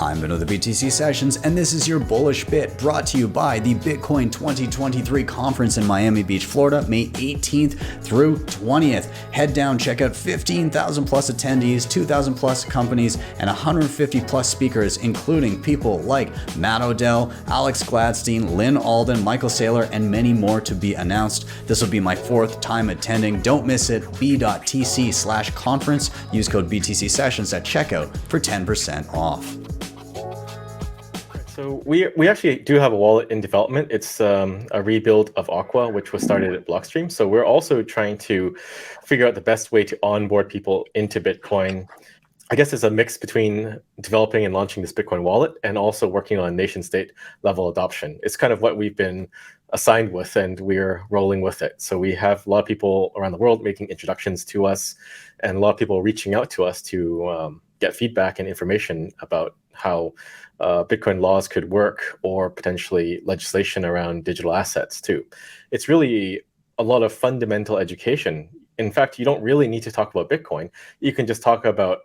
I'm Vin of the BTC Sessions, and this is your Bullish Bit, brought to you by the Bitcoin 2023 conference in Miami Beach, Florida, May 18th through 20th. Head down, check out 15,000 plus attendees, 2,000 plus companies, and 150 plus speakers, including people like Matt Odell, Alex Gladstein, Lynn Alden, Michael Saylor, and many more to be announced. This will be my 4th time attending. Don't miss it. b.tc/conference. Use code BTC Sessions at checkout for 10% off. So we actually do have a wallet in development. It's a rebuild of Aqua, which was started at Blockstream. So we're also trying to figure out the best way to onboard people into Bitcoin. I guess it's a mix between developing and launching this Bitcoin wallet and also working on nation-state level adoption. It's kind of what we've been assigned with, and we're rolling with it. So we have a lot of people around the world making introductions to us, and a lot of people reaching out to us to get feedback and information about how Bitcoin laws could work, or potentially legislation around digital assets too. It's really a lot of fundamental education. In fact, you don't really need to talk about Bitcoin. You can just talk about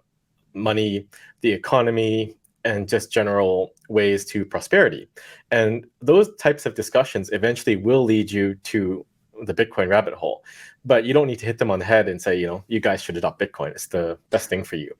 money, the economy, and just general ways to prosperity. And those types of discussions eventually will lead you to the Bitcoin rabbit hole. But you don't need to hit them on the head and say, you guys should adopt Bitcoin. It's the best thing for you.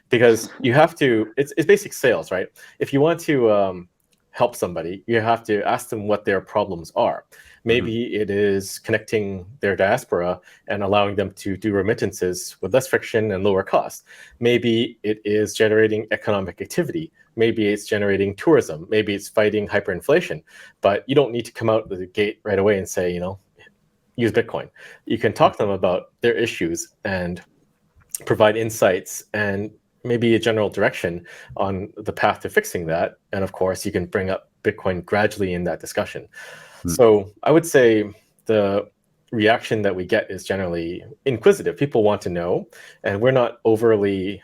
Because you have to, it's basic sales, right? If you want to help somebody, you have to ask them what their problems are. Maybe it is connecting their diaspora and allowing them to do remittances with less friction and lower cost. Maybe it is generating economic activity. Maybe it's generating tourism. Maybe it's fighting hyperinflation. But you don't need to come out of the gate right away and say, use Bitcoin. You can talk to them about their issues and provide insights and maybe a general direction on the path to fixing that. And of course, you can bring up Bitcoin gradually in that discussion. So I would say the reaction that we get is generally inquisitive. People want to know, and we're not overly,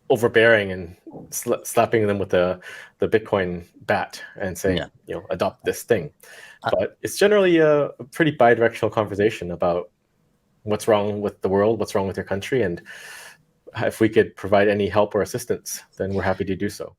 overbearing and slapping them with the Bitcoin bat and saying, adopt this thing. But it's generally a pretty bi-directional conversation about what's wrong with the world, what's wrong with your country, and if we could provide any help or assistance, then we're happy to do so.